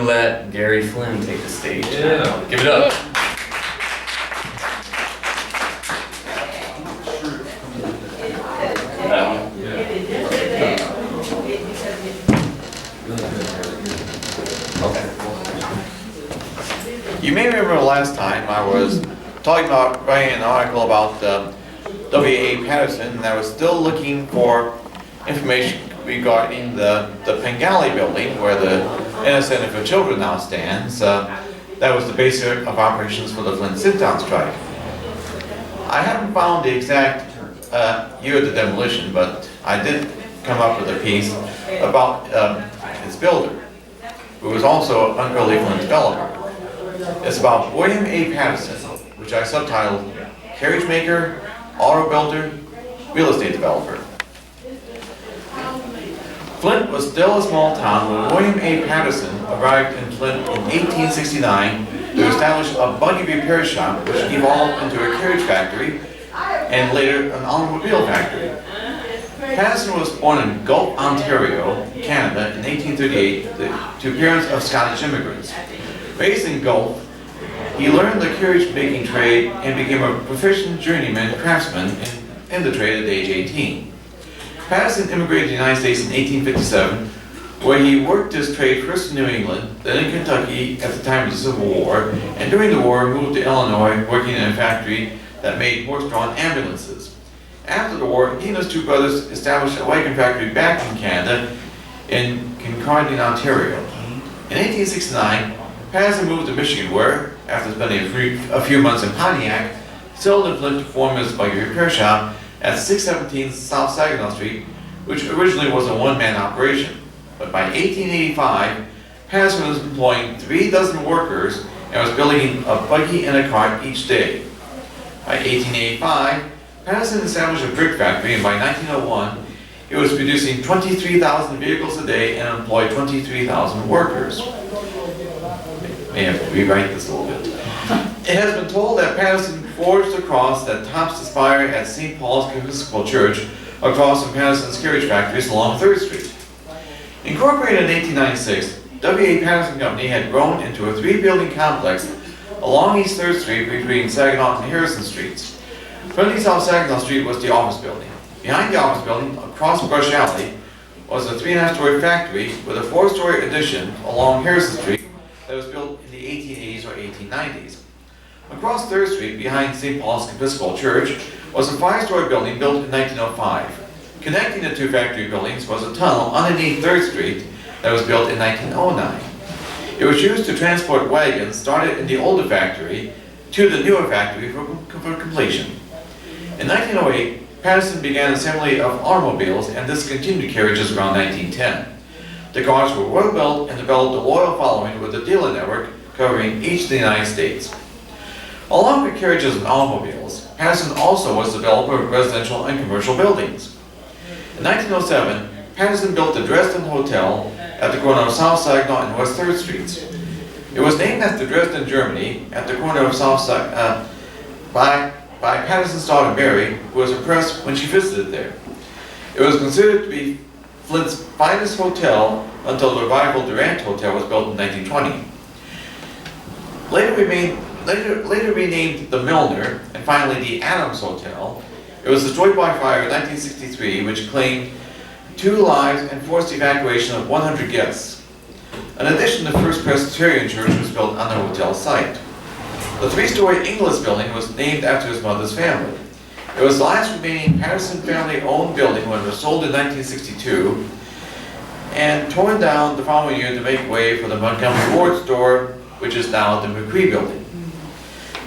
let Gary Flinn take the stage. Yeah. Give it up. That one? You may remember last time I was talking about writing an article about W.A. Paterson, and I was still looking for information regarding the Pengali building where the Inner Center for Children now stands. That was the base of operations for the Flinn sit-down strike. I haven't found the exact year of the demolition, but I did come up with a piece about its builder, who was also an early Flinn developer. It's about William A. Paterson, which I subtitled Carriage Maker, Auto Builder, Real Estate Developer. Flint was still a small town when William A. Paterson arrived in Flint in 1869 to establish a buggy repair shop which evolved into a carriage factory and later an automobile factory. Paterson was born in Gulf, Ontario, Canada in 1838 to parents of Scottish immigrants. Raised in Gulf, he learned the carriage making trade and became a proficient journeyman craftsman in the trade at age 18. Paterson immigrated to the United States in 1857, where he worked his trade first in New England, then in Kentucky at the time of the Civil War, and during the war moved to Illinois, working in a factory that made horse-drawn ambulances. After the war, he and his two brothers established a wagon factory back in Canada in Kincardine, Ontario. In 1869, Paterson moved to Michigan where, after spending a few months in Pontiac, settled in Flint to form his buggy repair shop at 617 South Saginaw Street, which originally was a one-man operation. But by 1885, Paterson was employing 36 workers and was building a buggy and a cart each day. By 1885, Paterson established a brick factory, and by 1901, it was producing 23,000 vehicles a day and employed 23,000 workers. May have to rewrite this a little bit. It has been told that Paterson forged a cross that tops the spire at St. Paul's Episcopal Church across from Paterson's carriage factories along 3rd Street. Incorporated in 1896, W.A. Paterson Company had grown into a 3-building complex along East 3rd Street between Saginaw and Harrison Streets. Fronting South Saginaw Street was the office building. Behind the office building, across Brush Alley, was a 3.5-story factory with a 4-story addition along Harrison Street that was built in the 1880s or 1890s. Across 3rd Street, behind St. Paul's Episcopal Church, was a 5-story building built in 1905. Connecting the two factory buildings was a tunnel underneath 3rd Street that was built in 1909. It was used to transport wagons started in the older factory to the newer factory for completion. In 1908, Paterson began assembly of automobiles and discontinued carriages around 1910. The cars were well built and developed a loyal following with a dealer network covering each of the United States. Along with carriages and automobiles, Paterson also was the developer of residential and commercial buildings. In 1907, Paterson built the Dresden Hotel at the corner of South Saginaw and West 3rd Streets. It was named after Dresden, Germany, at the corner of South Saginaw by Paterson's daughter Mary, who was impressed when she visited there. It was considered to be Flint's finest hotel until the rival Durant Hotel was built in 1920. Later renamed the Milner and finally the Adams Hotel, it was destroyed by fire in 1963, which claimed 2 lives and forced evacuation of 100 guests. In addition, the First Presbyterian Church was built on the hotel site. The 3-story Inglis building was named after his mother's family. It was the last remaining Paterson family-owned building when it was sold in 1962 and torn down the following year to make way for the Montgomery Ward store, which is now the McCree building.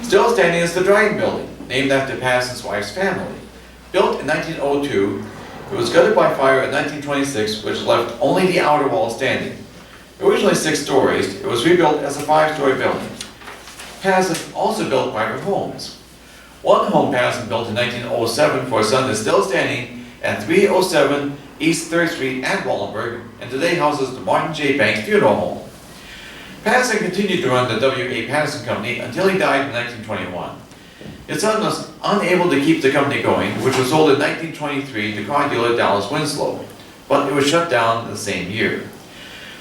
Still standing is the Dryden building, named after Paterson's wife's family. Built in 1902, it was gutted by fire in 1926, which left only the outer wall standing. Originally 6 stories, it was rebuilt as a 5-story building. Paterson also built private homes. One home Paterson built in 1907 for his son is still standing at 307 East 3rd Street at Wallenberg, and today houses the Martin J. Banks Funeral Home. Paterson continued to run the W.A. Paterson Company until he died in 1921. His son was unable to keep the company going, which was sold in 1923 to car dealer Dallas Winslow, but it was shut down the same year.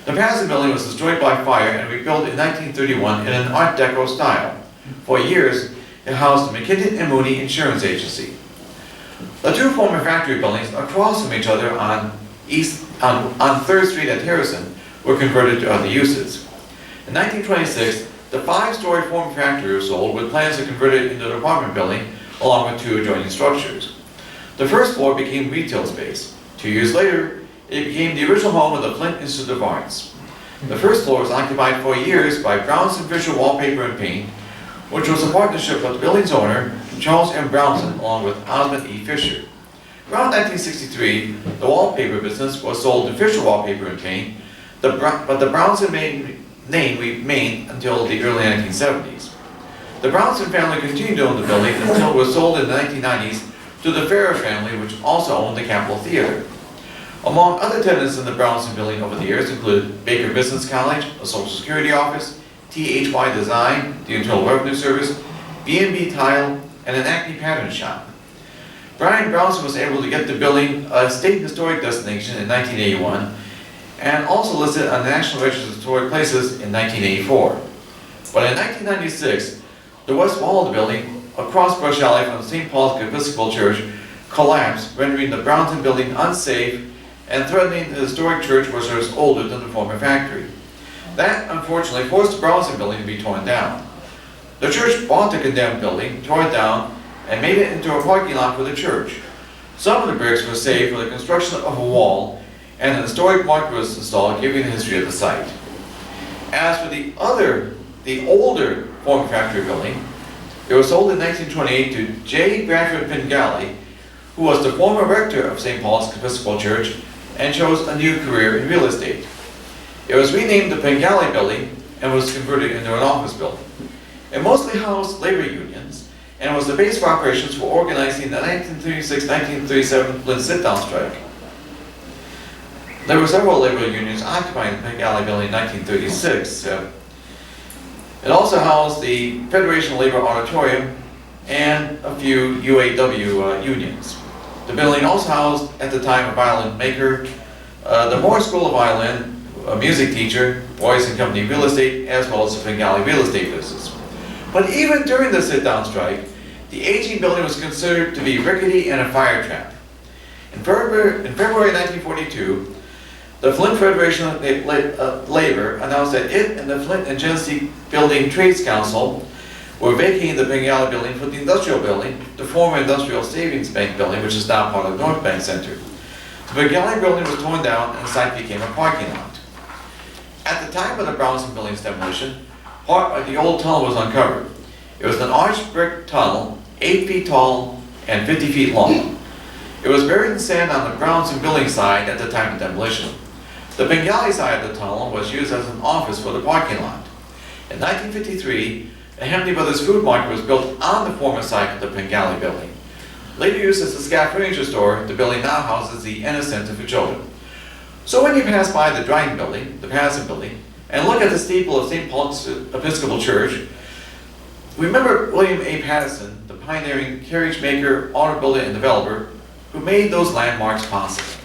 The Paterson building was destroyed by fire and rebuilt in 1931 in an Art Deco style. For years, it housed the McKinnon and Mooney Insurance Agency. The two former factory buildings across from each other on 3rd Street at Paterson were converted to other uses. In 1926, the 5-story former factory was sold with plans to convert it into an apartment building along with 2 adjoining structures. The first floor became retail space. 2 years later, it became the original home of the Flinn Institute of Arts. The first floor was occupied for years by Brownson Fisher Wallpaper and Paint, which was a partnership of the building's owner, Charles M. Brownson, along with Osmond E. Fisher. Around 1963, the wallpaper business was sold to Fisher Wallpaper and Paint, but the Brownson name remained until the early 1970s. The Brownson family continued to own the building until it was sold in the 1990s to the Farrer family, which also owned the Capitol Theater. Among other tenants in the Brownson building over the years included Baker Business College, a Social Security office, THY Design, the Internal Revenue Service, B&B Tile, and an Acme pattern shop. Brian Brownson was able to get the building a state historic designation in 1981 and also listed on the National Register of Historic Places in 1984. But in 1996, the west wall of the building, across Brush Alley from the St. Paul's Episcopal Church, collapsed, rendering the Brownson building unsafe and threatening the historic church, which was older than the former factory. That, unfortunately, forced the Brownson building to be torn down. The church bought the condemned building, tore it down, and made it into a parking lot for the church. Some of the bricks were saved for the construction of a wall, and an historic marker was installed giving the history of the site. As for the older former factory building, it was sold in 1928 to J. Bradford Pengali, who was the former rector of St. Paul's Episcopal Church and chose a new career in real estate. It was renamed the Pengali Building and was converted into an office building. It mostly housed labor unions and was the base for operations for organizing the 1936-1937 Flinn sit-down strike. There were several labor unions occupying the Pengali Building in 1936. It also housed the Federation of Labor Auditorium and a few UAW unions. The building also housed, at the time, a violin maker, the Moore School of Violin, a music teacher, Boyce and Company Real Estate, as well as the Pengali Real Estate business. But even during the sit-down strike, the aging building was considered to be rickety and a fire trap. In February 1942, the Flint Federation of Labor announced that it and the Flint and Genesee Building Trades Council were vacating the Pengali building for the industrial building, the former Industrial Savings Bank building, which is now part of North Bank Center. The Pengali building was torn down and the site became a parking lot. At the time of the Brownson building's demolition, part of the old tunnel was uncovered. It was an arched brick tunnel, 8 feet tall and 50 feet long. It was buried in sand on the Brownson building side at the time of demolition. The Pengali side of the tunnel was used as an office for the parking lot. In 1953, a Hamley Brothers food market was built on the former site of the Pengali building. Later used as a Scat furniture store, the building now houses the Ennis Center for Children. So when you pass by the Dryden building, the Paterson building, and look at the steeple of St. Paul's Episcopal Church, remember William A. Paterson, the pioneering carriage maker, auto builder, and developer who made those landmarks possible.